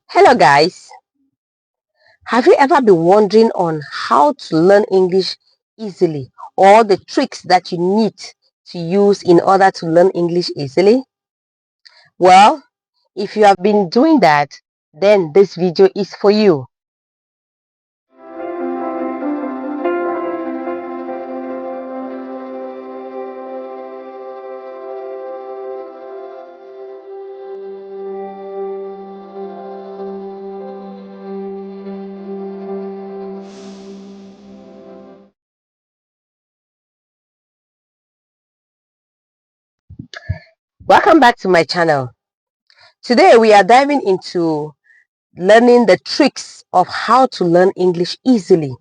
Hello guys, have you ever been wondering on how to learn English easily or the tricks that you need to use in order to learn English easily? Well, if you have been doing that, then this video is for you. Welcome back to my channel. Today we are diving into learning the tricks of how to learn English easily.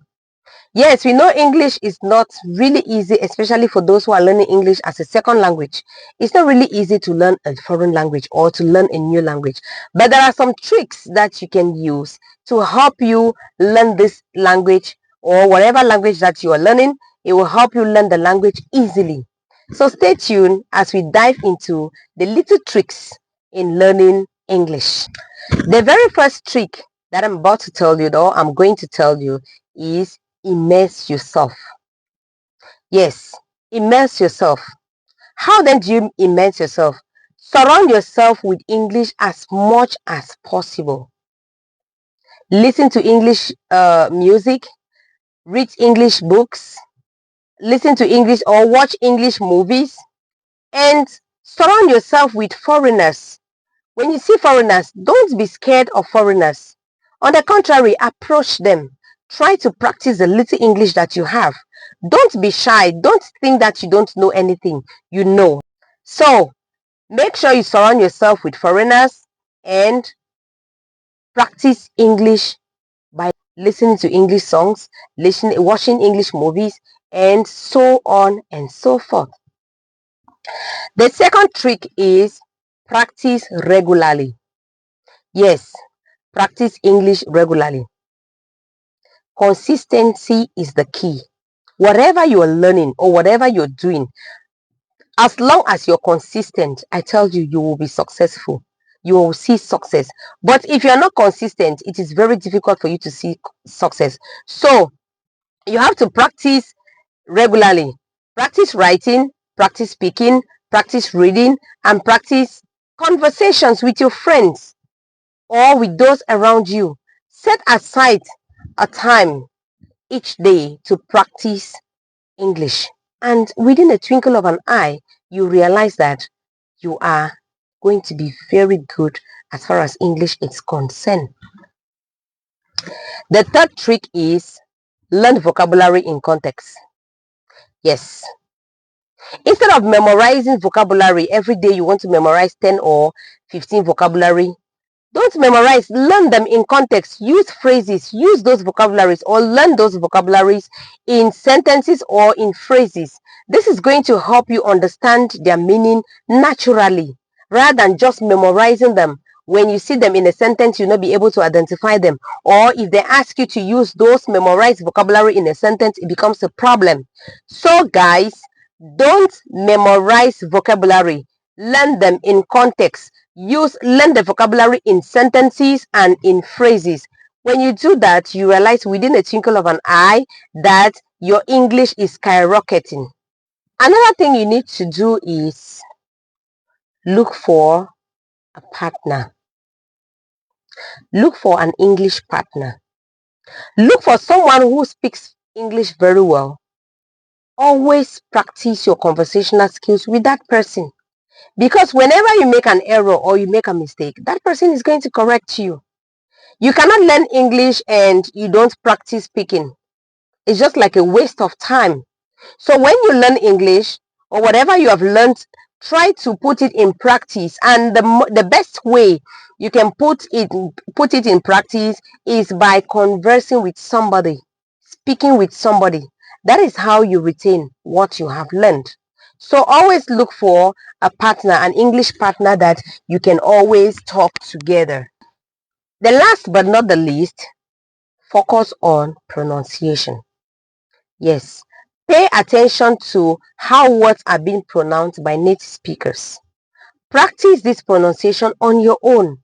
Yes, we know English is not really easy, especially for those who are learning English as a second language. It's not really easy to learn a foreign language or to learn a new language. But there are some tricks that you can use to help you learn this language or whatever language that you are learning. It will help you learn the language easily. So stay tuned as we dive into the little tricks in learning English. The very first trick that I'm about to tell you, though, I'm going to tell you is immerse yourself. Yes, immerse yourself. How then do you immerse yourself? Surround yourself with English as much as possible. Listen to English music, read English books, listen to English or watch English movies, and surround yourself with foreigners. When you see foreigners, don't be scared of foreigners. On the contrary, approach them. Try to practice the little English that you have. Don't be shy. Don't think that you don't know anything. You know. So, make sure you surround yourself with foreigners and practice English by listening to English songs, watching English movies, and so on and so forth. The second trick is practice regularly. Yes, practice English regularly. Consistency is the key. Whatever you are learning or whatever you're doing, as long as you're consistent, I tell you, you will be successful. You will see success. But if you're not consistent, it is very difficult for you to see success. So you have to practice regularly. Practice writing, practice speaking, practice reading, and practice conversations with your friends or with those around you. Set aside a time each day to practice English. And within a twinkle of an eye, you realize that you are going to be very good as far as English is concerned. The third trick is learn vocabulary in context. Yes. Instead of memorizing vocabulary every day, you want to memorize 10 or 15 vocabulary. Don't memorize, learn them in context. Use phrases, use those vocabularies or learn those vocabularies in sentences or in phrases. This is going to help you understand their meaning naturally rather than just memorizing them. When you see them in a sentence, you'll not be able to identify them. Or if they ask you to use those memorized vocabulary in a sentence, it becomes a problem. So guys, don't memorize vocabulary. Learn them in context. Learn the vocabulary in sentences and in phrases. When you do that, you realize within a twinkle of an eye that your English is skyrocketing. Another thing you need to do is look for a partner. Look for an English partner. Look for someone who speaks English very well. Always practice your conversational skills with that person. Because whenever you make an error or you make a mistake, that person is going to correct you. You cannot learn English and you don't practice speaking. It's just like a waste of time. So when you learn English or whatever you have learned, try to put it in practice. And the best way you can put it in practice is by conversing with somebody, speaking with somebody. That is how you retain what you have learned. So always look for a partner, an English partner that you can always talk together. The last but not the least, focus on pronunciation. Yes, pay attention to how words are being pronounced by native speakers. Practice this pronunciation on your own.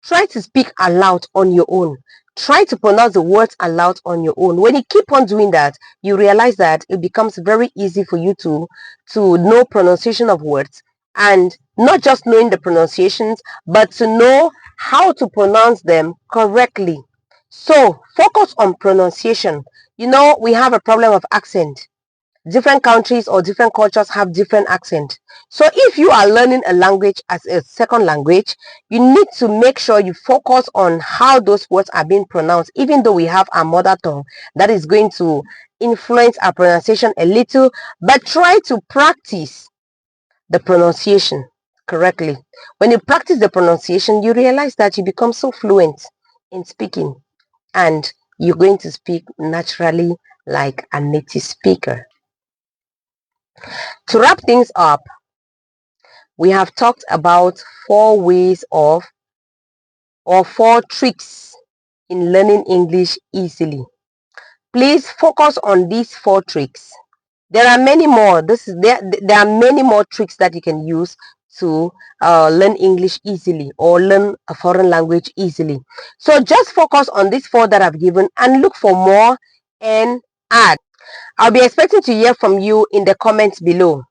Try to speak aloud on your own. Try to pronounce the words aloud on your own. When you keep on doing that, you realize that it becomes very easy for you to know pronunciation of words, and not just knowing the pronunciations, but to know how to pronounce them correctly. So focus on pronunciation. You know, we have a problem of accent. Different countries or different cultures have different accent. So if you are learning a language as a second language, you need to make sure you focus on how those words are being pronounced, even though we have our mother tongue that is going to influence our pronunciation a little, but try to practice the pronunciation correctly. When you practice the pronunciation, you realize that you become so fluent in speaking, and you're going to speak naturally like a native speaker. To wrap things up, we have talked about 4 ways of, or 4 tricks in learning English easily. Please focus on these 4 tricks. There are many more. There are many more tricks that you can use to learn English easily or learn a foreign language easily. So just focus on these 4 that I've given and look for more and add. I'll be expecting to hear from you in the comments below.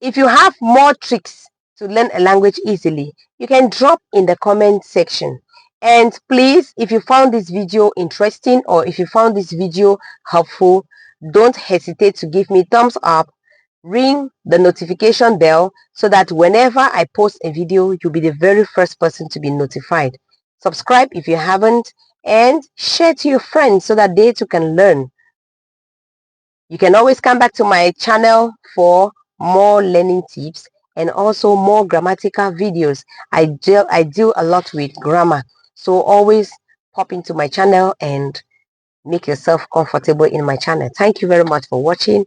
If you have more tricks to learn a language easily, you can drop in the comment section. And please, if you found this video interesting or if you found this video helpful, don't hesitate to give me thumbs up, ring the notification bell so that whenever I post a video, you'll be the very first person to be notified. Subscribe if you haven't, and share to your friends so that they too can learn. You can always come back to my channel for more learning tips and also more grammatical videos. I deal a lot with grammar, so always pop into my channel and make yourself comfortable in my channel. Thank you very much for watching.